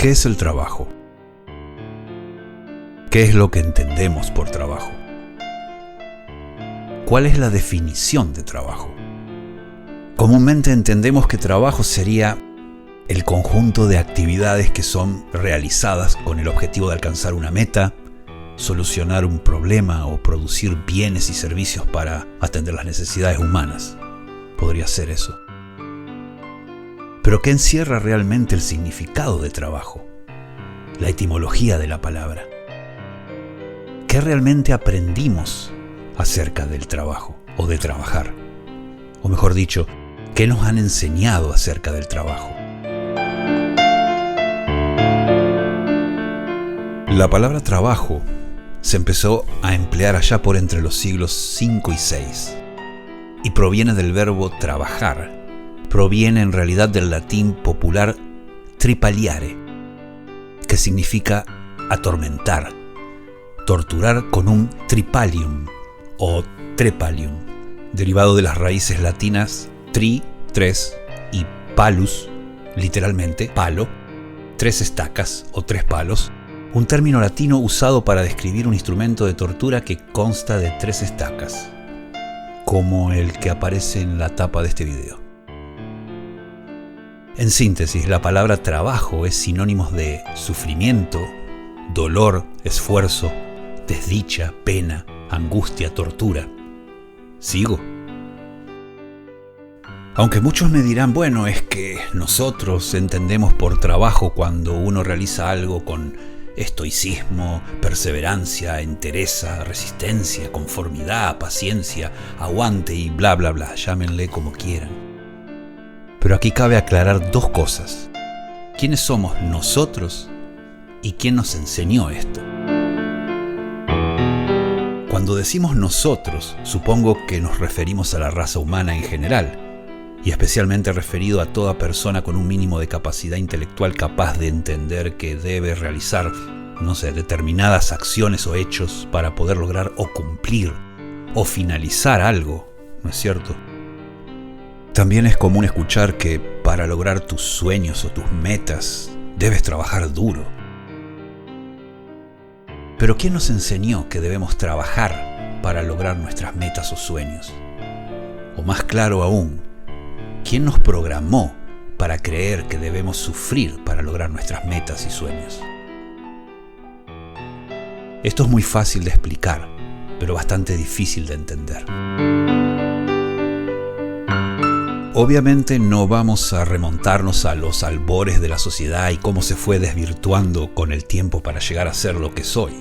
¿Qué es el trabajo? ¿Qué es lo que entendemos por trabajo? ¿Cuál es la definición de trabajo? Comúnmente entendemos que trabajo sería el conjunto de actividades que son realizadas con el objetivo de alcanzar una meta, solucionar un problema o producir bienes y servicios para atender las necesidades humanas. Podría ser eso. Pero ¿qué encierra realmente el significado de trabajo? La etimología de la palabra. ¿Qué realmente aprendimos acerca del trabajo o de trabajar? O mejor dicho, ¿qué nos han enseñado acerca del trabajo? La palabra trabajo se empezó a emplear allá por entre los siglos V y VI y proviene del verbo trabajar. Proviene en realidad del latín popular tripaliare, que significa atormentar, torturar con un tripalium o trepalium, derivado de las raíces latinas tri, tres, y palus, literalmente palo, tres estacas o tres palos, un término latino usado para describir un instrumento de tortura que consta de tres estacas, como el que aparece en la tapa de este video. En síntesis, la palabra trabajo es sinónimo de sufrimiento, dolor, esfuerzo, desdicha, pena, angustia, tortura. ¿Sigo? Aunque muchos me dirán, bueno, es que nosotros entendemos por trabajo cuando uno realiza algo con estoicismo, perseverancia, entereza, resistencia, conformidad, paciencia, aguante y bla bla bla, llámenle como quieran. Pero aquí cabe aclarar dos cosas. ¿Quiénes somos nosotros y quién nos enseñó esto? Cuando decimos nosotros, supongo que nos referimos a la raza humana en general, y especialmente referido a toda persona con un mínimo de capacidad intelectual capaz de entender que debe realizar, determinadas acciones o hechos para poder lograr o cumplir o finalizar algo, ¿no es cierto? También es común escuchar que para lograr tus sueños o tus metas debes trabajar duro. Pero ¿quién nos enseñó que debemos trabajar para lograr nuestras metas o sueños? O más claro aún, ¿quién nos programó para creer que debemos sufrir para lograr nuestras metas y sueños? Esto es muy fácil de explicar, pero bastante difícil de entender. Obviamente no vamos a remontarnos a los albores de la sociedad y cómo se fue desvirtuando con el tiempo para llegar a ser lo que soy.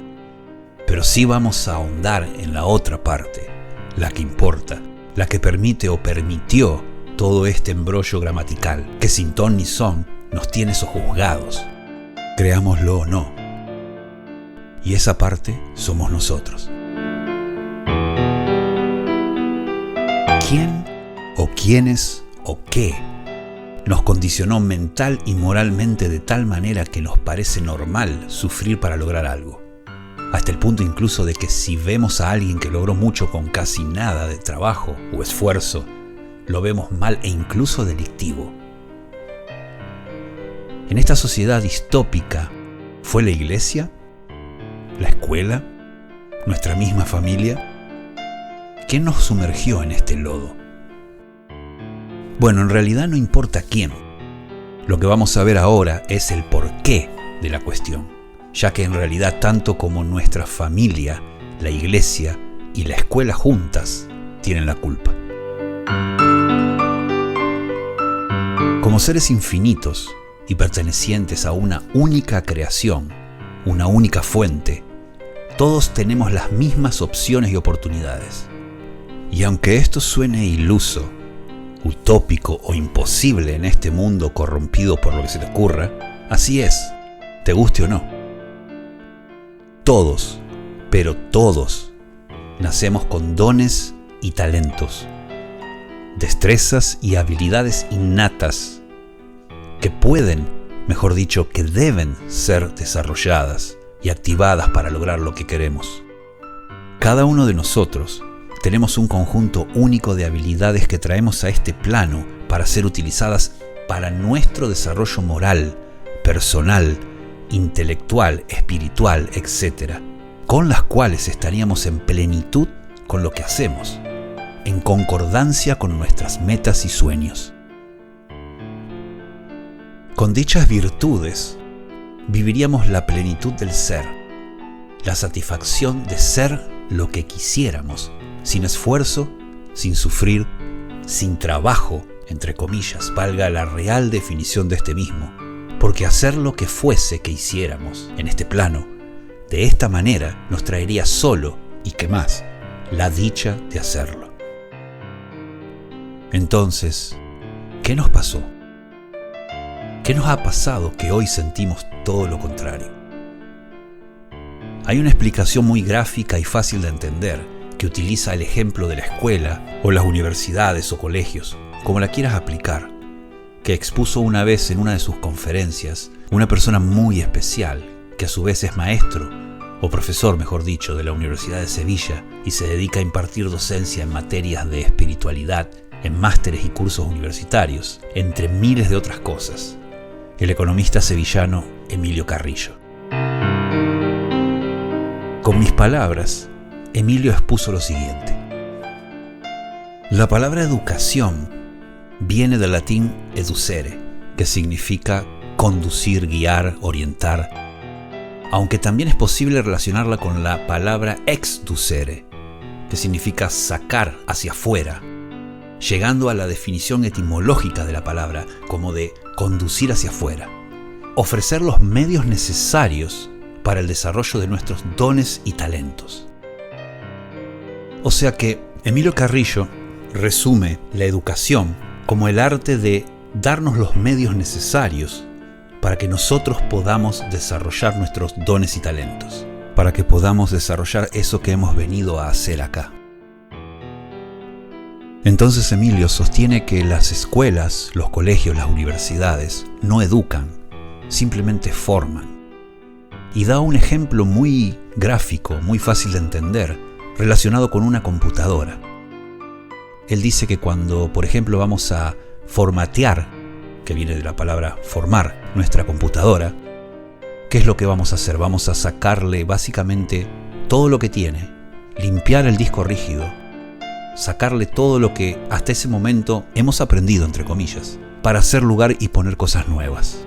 Pero sí vamos a ahondar en la otra parte, la que importa, la que permite o permitió todo este embrollo gramatical que sin ton ni son nos tiene sojuzgados, creámoslo o no. Y esa parte somos nosotros. ¿Quién o quiénes o qué nos condicionó mental y moralmente de tal manera que nos parece normal sufrir para lograr algo? Hasta el punto incluso de que si vemos a alguien que logró mucho con casi nada de trabajo o esfuerzo, lo vemos mal e incluso delictivo. En esta sociedad distópica, ¿fue la iglesia? ¿La escuela? ¿Nuestra misma familia? ¿Quién nos sumergió en este lodo? Bueno, en realidad no importa quién. Lo que vamos a ver ahora es el porqué de la cuestión, ya que en realidad tanto como nuestra familia, la iglesia y la escuela juntas tienen la culpa. Como seres infinitos, y pertenecientes a una única creación, una única fuente, todos tenemos las mismas opciones y oportunidades. Y aunque esto suene iluso, utópico o imposible en este mundo corrompido por lo que se te ocurra, así es, te guste o no. Todos, pero todos, nacemos con dones y talentos, destrezas y habilidades innatas que pueden, mejor dicho, que deben ser desarrolladas y activadas para lograr lo que queremos. Cada uno de nosotros tenemos un conjunto único de habilidades que traemos a este plano para ser utilizadas para nuestro desarrollo moral, personal, intelectual, espiritual, etc., con las cuales estaríamos en plenitud con lo que hacemos, en concordancia con nuestras metas y sueños. Con dichas virtudes, viviríamos la plenitud del ser, la satisfacción de ser lo que quisiéramos, sin esfuerzo, sin sufrir, sin trabajo, entre comillas, valga la real definición de este mismo, porque hacer lo que fuese que hiciéramos en este plano, de esta manera nos traería solo, y qué más, la dicha de hacerlo. Entonces, ¿qué nos pasó? ¿Qué nos ha pasado que hoy sentimos todo lo contrario? Hay una explicación muy gráfica y fácil de entender que utiliza el ejemplo de la escuela o las universidades o colegios, como la quieras aplicar, que expuso una vez en una de sus conferencias una persona muy especial que a su vez es maestro o profesor, mejor dicho, de la Universidad de Sevilla y se dedica a impartir docencia en materias de espiritualidad, en másteres y cursos universitarios, entre miles de otras cosas. El economista sevillano Emilio Carrillo. Con mis palabras, Emilio expuso lo siguiente. La palabra educación viene del latín educere, que significa conducir, guiar, orientar, aunque también es posible relacionarla con la palabra exducere, que significa sacar hacia afuera, llegando a la definición etimológica de la palabra como de conducir hacia afuera, ofrecer los medios necesarios para el desarrollo de nuestros dones y talentos. O sea que Emilio Carrillo resume la educación como el arte de darnos los medios necesarios para que nosotros podamos desarrollar nuestros dones y talentos, para que podamos desarrollar eso que hemos venido a hacer acá. Entonces Emilio sostiene que las escuelas, los colegios, las universidades no educan, simplemente forman. Y da un ejemplo muy gráfico, muy fácil de entender, relacionado con una computadora. Él dice que cuando, por ejemplo, vamos a formatear, que viene de la palabra formar, nuestra computadora, ¿qué es lo que vamos a hacer? Vamos a sacarle básicamente todo lo que tiene, limpiar el disco rígido, sacarle todo lo que hasta ese momento hemos aprendido, entre comillas, para hacer lugar y poner cosas nuevas.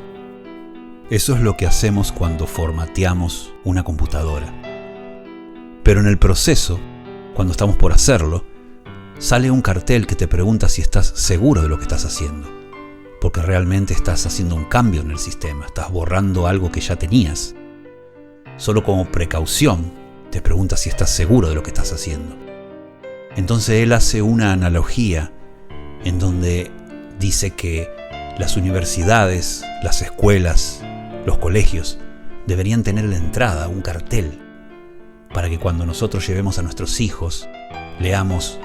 Eso es lo que hacemos cuando formateamos una computadora. Pero en el proceso, cuando estamos por hacerlo, sale un cartel que te pregunta si estás seguro de lo que estás haciendo, porque realmente estás haciendo un cambio en el sistema, estás borrando algo que ya tenías. Solo como precaución te pregunta si estás seguro de lo que estás haciendo. Entonces él hace una analogía en donde dice que las universidades, las escuelas, los colegios deberían tener en la entrada un cartel para que cuando nosotros llevemos a nuestros hijos leamos: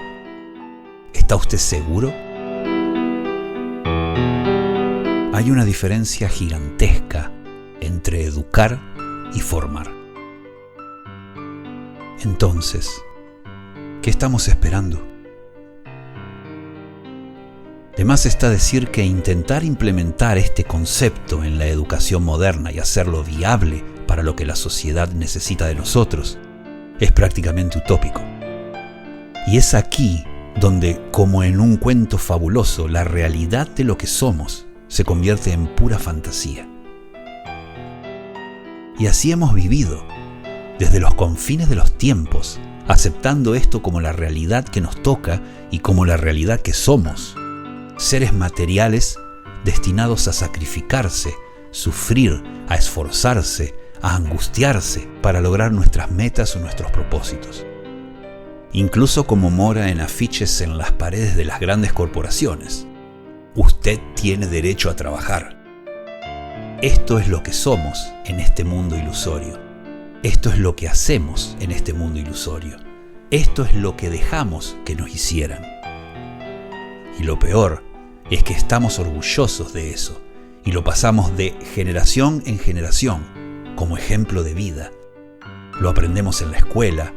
¿está usted seguro? Hay una diferencia gigantesca entre educar y formar. Entonces, ¿qué estamos esperando? De más está decir que intentar implementar este concepto en la educación moderna y hacerlo viable para lo que la sociedad necesita de nosotros es prácticamente utópico. Y es aquí donde, como en un cuento fabuloso, la realidad de lo que somos se convierte en pura fantasía. Y así hemos vivido, desde los confines de los tiempos, aceptando esto como la realidad que nos toca y como la realidad que somos, seres materiales destinados a sacrificarse sufrir, a esforzarse, a angustiarse para lograr nuestras metas o nuestros propósitos. Incluso como mora en afiches en las paredes de las grandes corporaciones. Usted tiene derecho a trabajar. Esto es lo que somos en este mundo ilusorio. Esto es lo que hacemos en este mundo ilusorio. Esto es lo que dejamos que nos hicieran. Y lo peor es que estamos orgullosos de eso y lo pasamos de generación en generación como ejemplo de vida. Lo aprendemos en la escuela,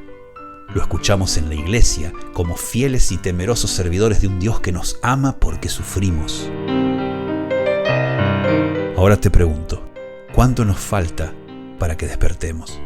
lo escuchamos en la iglesia como fieles y temerosos servidores de un Dios que nos ama porque sufrimos. Ahora te pregunto, ¿cuánto nos falta para que despertemos?